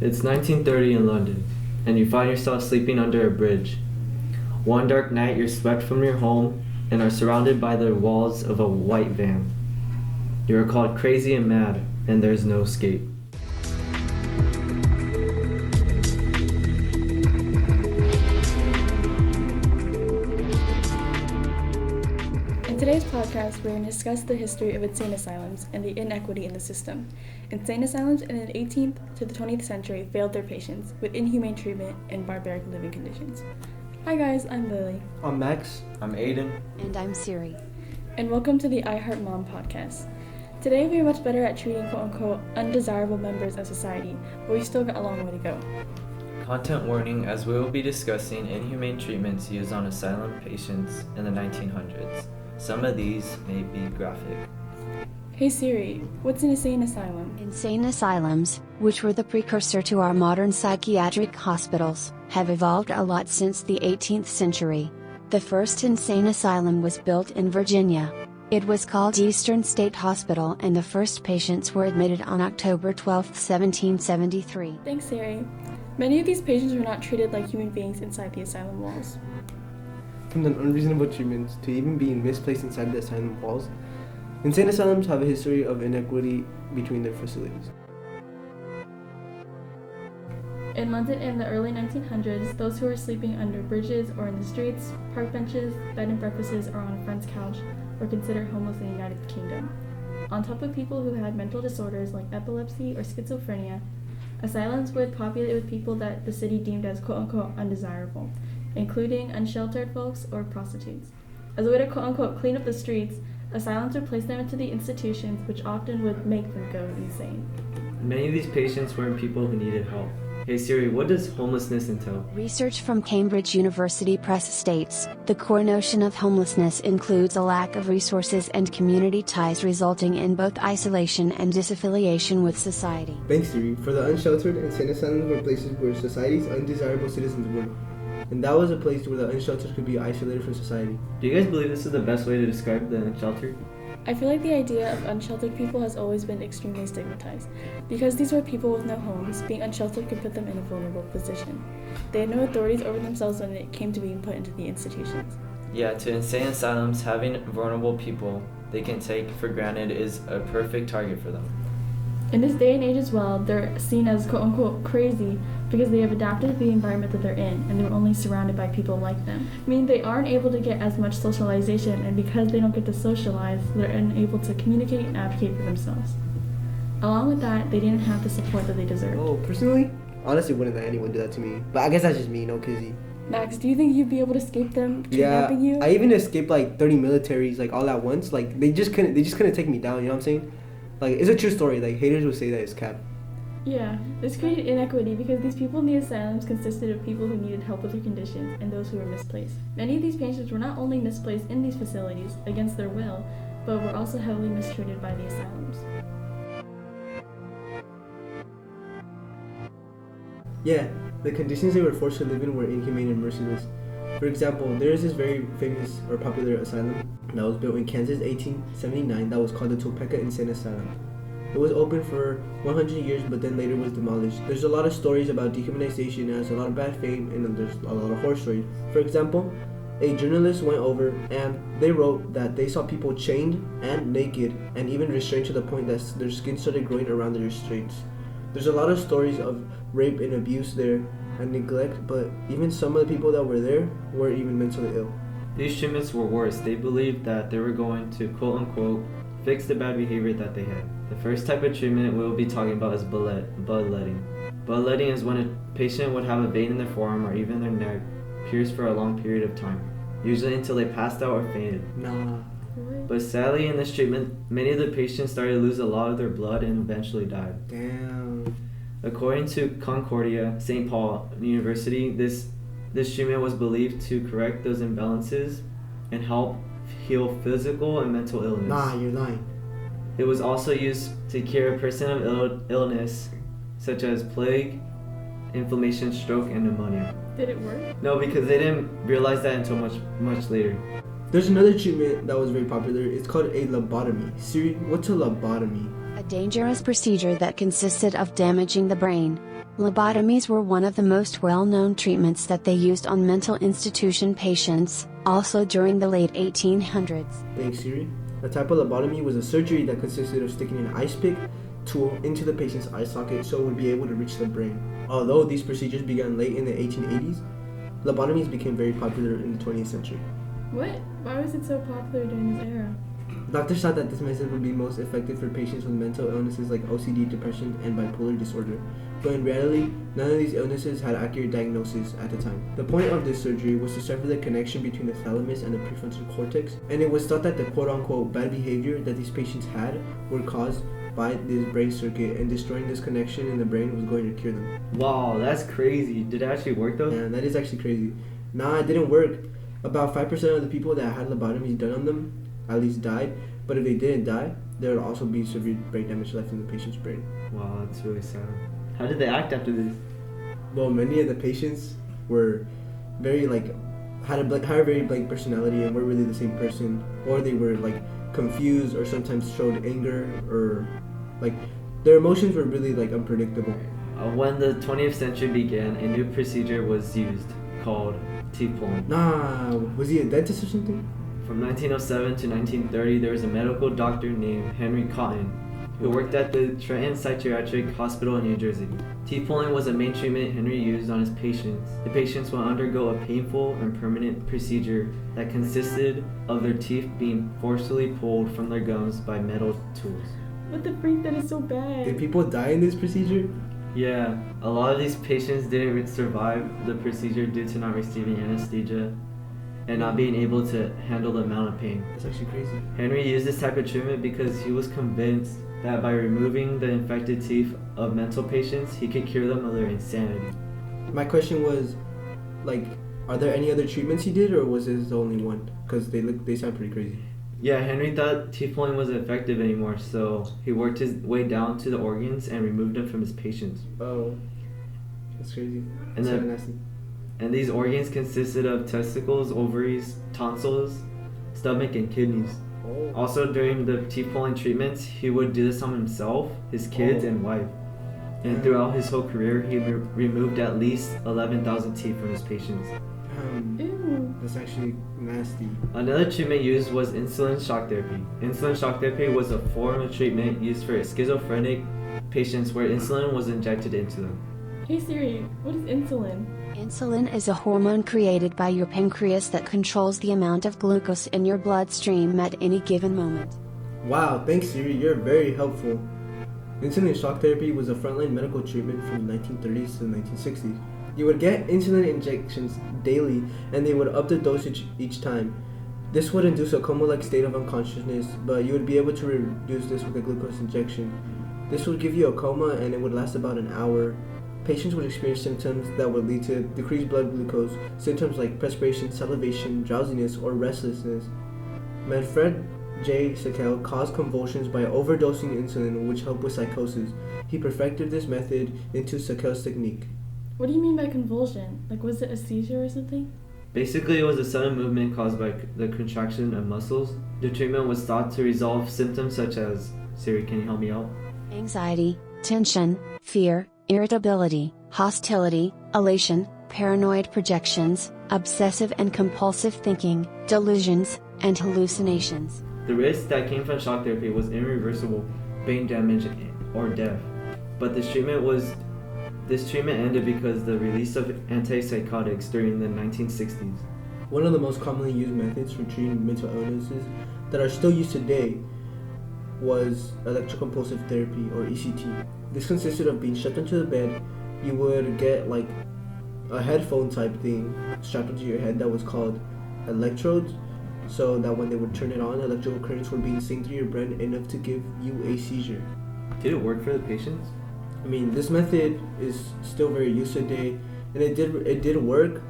It's 1930 in London, and you find yourself sleeping under a bridge. One dark night, you're swept from your home and are surrounded by the walls of a white van. You are called crazy and mad, and there's no escape. In today's podcast, we're going to discuss the history of insane asylums and the inequity in the system. Insane asylums in the 18th to the 20th century failed their patients with inhumane treatment and barbaric living conditions. Hi guys, I'm Lily. I'm Max. I'm Aidan. And I'm Siri. And welcome to the I Heart Mom podcast. Today we are much better at treating quote-unquote undesirable members of society, but we still got a long way to go. Content warning, as we will be discussing inhumane treatments used on asylum patients in the 1900s. Some of these may be graphic. Hey Siri, what's an insane asylum? Insane asylums, which were the precursor to our modern psychiatric hospitals, have evolved a lot since the 18th century. The first insane asylum was built in Virginia. It was called Eastern State Hospital, and the first patients were admitted on October 12, 1773. Thanks Siri. Many of these patients were not treated like human beings inside the asylum walls. From the unreasonable treatments to even being misplaced inside the asylum walls, insane asylums have a history of inequity between their facilities. In London in the early 1900s, those who were sleeping under bridges or in the streets, park benches, bed and breakfasts, or on a friend's couch were considered homeless in the United Kingdom. On top of people who had mental disorders like epilepsy or schizophrenia, asylums were populated with people that the city deemed as quote-unquote undesirable, including unsheltered folks or prostitutes. As a way to quote-unquote clean up the streets, asylums would place them into the institutions, which often would make them go insane. Many of these patients weren't people who needed help. Hey Siri, what does homelessness entail? Research from Cambridge University Press states, the core notion of homelessness includes a lack of resources and community ties, resulting in both isolation and disaffiliation with society. Thanks, Siri. For the unsheltered, insane asylums were places where society's undesirable citizens were. And that was a place where the unsheltered could be isolated from society. Do you guys believe this is the best way to describe the unsheltered? I feel like the idea of unsheltered people has always been extremely stigmatized. Because these were people with no homes, being unsheltered could put them in a vulnerable position. They had no authorities over themselves when it came to being put into the institutions. Yeah, to insane asylums, having vulnerable people they can take for granted is a perfect target for them. In this day and age as well, they're seen as quote-unquote crazy because they have adapted to the environment that they're in and they're only surrounded by people like them. Meaning they aren't able to get as much socialization, and because they don't get to socialize, they're unable to communicate and advocate for themselves. Along with that, they didn't have the support that they deserved. Oh, personally, honestly wouldn't let anyone do that to me. But I guess that's just me, cause Max, do you think you'd be able to escape them kidnapping you? I even escaped like 30 militaries like all at once. Like they just couldn't take me down, you know what I'm saying? Like, it's a true story. Like, haters would say that it's cap. Yeah, this created inequity because these people in the asylums consisted of people who needed help with their conditions and those who were misplaced. Many of these patients were not only misplaced in these facilities against their will, but were also heavily mistreated by the asylums. Yeah, the conditions they were forced to live in were inhumane and merciless. For example, there is this very famous or popular asylum that was built in Kansas 1879 that was called the Topeka Insane Asylum. It was open for 100 years but then later was demolished. There's a lot of stories about dehumanization, it has a lot of bad fame, and there's a lot of horror stories. For example, a journalist went over and they wrote that they saw people chained and naked and even restrained to the point that their skin started growing around their restraints. There's a lot of stories of rape and abuse there and neglect, but even some of the people that were there were even mentally ill. These treatments were worse. They believed that they were going to quote-unquote fix the bad behavior that they had. The first type of treatment we'll be talking about is bloodletting. Bloodletting is when a patient would have a vein in their forearm or even their neck pierced for a long period of time, usually until they passed out or fainted. Nah. But sadly, in this treatment, many of the patients started to lose a lot of their blood and eventually died. Damn. According to Concordia, St. Paul University, this treatment was believed to correct those imbalances and help heal physical and mental illness. Nah, you're lying. It was also used to cure a person of illness such as plague, inflammation, stroke, and pneumonia. Did it work? No, because they didn't realize that until much later. There's another treatment that was very popular. It's called a lobotomy. Siri, what's a lobotomy? A dangerous procedure that consisted of damaging the brain. Lobotomies were one of the most well-known treatments that they used on mental institution patients, also during the late 1800s. Thanks, Siri. A type of lobotomy was a surgery that consisted of sticking an ice pick tool into the patient's eye socket so it would be able to reach the brain. Although these procedures began late in the 1880s, lobotomies became very popular in the 20th century. What? Why was it so popular during this era? Doctors thought that this method would be most effective for patients with mental illnesses like OCD, depression, and bipolar disorder, but in reality, none of these illnesses had accurate diagnosis at the time. The point of this surgery was to sever the connection between the thalamus and the prefrontal cortex, and it was thought that the quote-unquote bad behavior that these patients had were caused by this brain circuit, and destroying this connection in the brain was going to cure them. Wow, that's crazy. Did it actually work though? Yeah, that is actually crazy. Nah, it didn't work. About 5% of the people that had lobotomies done on them at least died, but if they didn't die, there would also be severe brain damage left in the patient's brain. Wow, that's really sad. How did they act after this? Well, many of the patients were very had a very blank personality and weren't really the same person, or they were confused, or sometimes showed anger, or their emotions were really unpredictable. When the 20th century began, a new procedure was used called teeth pulling. Nah, was he a dentist or something? From 1907 to 1930, there was a medical doctor named Henry Cotton who worked at the Tran Psychiatric Hospital in New Jersey. Teeth pulling was a main treatment Henry used on his patients. The patients would undergo a painful and permanent procedure that consisted of their teeth being forcefully pulled from their gums by metal tools. What the freak? That is so bad. Did people die in this procedure? Yeah, a lot of these patients didn't survive the procedure due to not receiving anesthesia and not being able to handle the amount of pain. That's actually crazy. Henry used this type of treatment because he was convinced that by removing the infected teeth of mental patients, he could cure them of their insanity. My question was, are there any other treatments he did, or was this the only one? Because they sound pretty crazy. Yeah, Henry thought teeth pulling wasn't effective anymore, so he worked his way down to the organs and removed them from his patients. Oh, that's crazy. And That's then- nasty. And these organs consisted of testicles, ovaries, tonsils, stomach, and kidneys. Oh. Also, during the teeth pulling treatments, he would do this on himself, his kids, and wife. And throughout his whole career, he removed at least 11,000 teeth from his patients. Ew. That's actually nasty. Another treatment used was insulin shock therapy. Insulin shock therapy was a form of treatment used for schizophrenic patients where insulin was injected into them. Hey Siri, what is insulin? Insulin is a hormone created by your pancreas that controls the amount of glucose in your bloodstream at any given moment. Wow, thanks Siri, you're very helpful. Insulin shock therapy was a frontline medical treatment from the 1930s to the 1960s. You would get insulin injections daily, and they would up the dosage each time. This would induce a coma-like state of unconsciousness, but you would be able to reduce this with a glucose injection. This would give you a coma, and it would last about an hour. Patients would experience symptoms that would lead to decreased blood glucose, symptoms like perspiration, salivation, drowsiness, or restlessness. Manfred J. Sekel caused convulsions by overdosing insulin, which helped with psychosis. He perfected this method into Sekel's technique. What do you mean by convulsion? Was it a seizure or something? Basically, it was a sudden movement caused by the contraction of muscles. The treatment was thought to resolve symptoms such as, Siri, can you help me out? Anxiety, tension, fear, irritability, hostility, elation, paranoid projections, obsessive and compulsive thinking, delusions, and hallucinations. The risk that came from shock therapy was irreversible brain damage or death. But this treatment ended because the release of antipsychotics during the 1960s. One of the most commonly used methods for treating mental illnesses that are still used today was electroconvulsive therapy, or ECT. This consisted of being strapped into the bed. You would get a headphone type thing strapped into your head that was called electrodes, so that when they would turn it on, electrical currents were being sent through your brain enough to give you a seizure. Did it work for the patients? I mean, this method is still very used today, and it did work,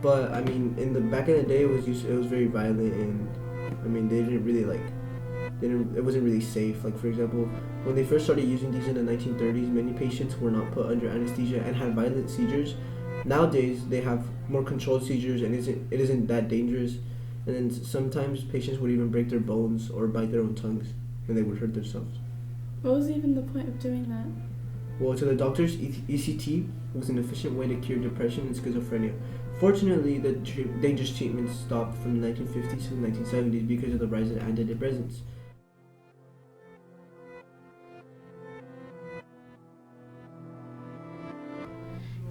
but I mean, in the back in the day, it was very violent, and I mean, they didn't really it wasn't really safe. For example, when they first started using these in the 1930s, many patients were not put under anesthesia and had violent seizures. Nowadays, they have more controlled seizures, and it isn't that dangerous. And then sometimes patients would even break their bones or bite their own tongues, and they would hurt themselves. What was even the point of doing that? Well, to the doctors, ECT was an efficient way to cure depression and schizophrenia. Fortunately, the dangerous treatment stopped from the 1950s to the 1970s because of the rise of antidepressants.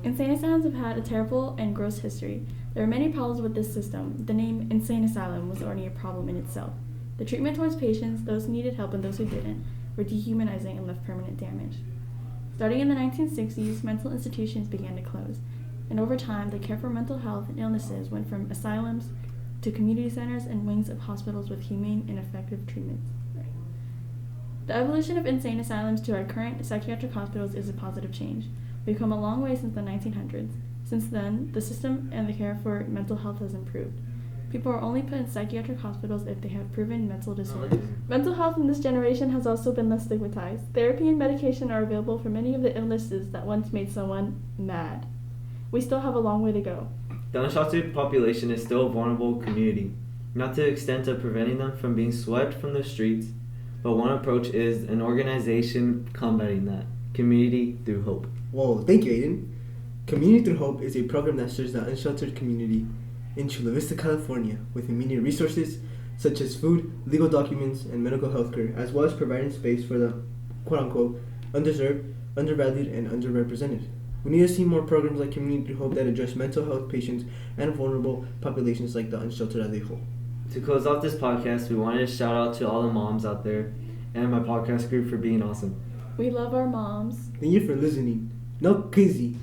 Insane asylums have had a terrible and gross history. There are many problems with this system. The name Insane Asylum was already a problem in itself. The treatment towards patients, those who needed help and those who didn't, were dehumanizing and left permanent damage. Starting in the 1960s, mental institutions began to close, and over time, the care for mental health and illnesses went from asylums to community centers and wings of hospitals with humane and effective treatments. The evolution of insane asylums to our current psychiatric hospitals is a positive change. We've come a long way since the 1900s. Since then, the system and the care for mental health has improved. People are only put in psychiatric hospitals if they have proven mental disorders. Mental health in this generation has also been less stigmatized. Therapy and medication are available for many of the illnesses that once made someone mad. We still have a long way to go. The unsheltered population is still a vulnerable community, not to the extent of preventing them from being swept from the streets, but one approach is an organization combating that: Community Through Hope. Whoa, thank you, Aidan. Community Through Hope is a program that serves the unsheltered community in Chula Vista, California, with immediate resources such as food, legal documents, and medical health care, as well as providing space for the quote-unquote undeserved, undervalued, and underrepresented. We need to see more programs like Community Through Hope that address mental health patients and vulnerable populations like the unsheltered as a whole. To close off this podcast, we wanted to shout out to all the moms out there and my podcast group for being awesome. We love our moms. Thank you for listening. No crazy.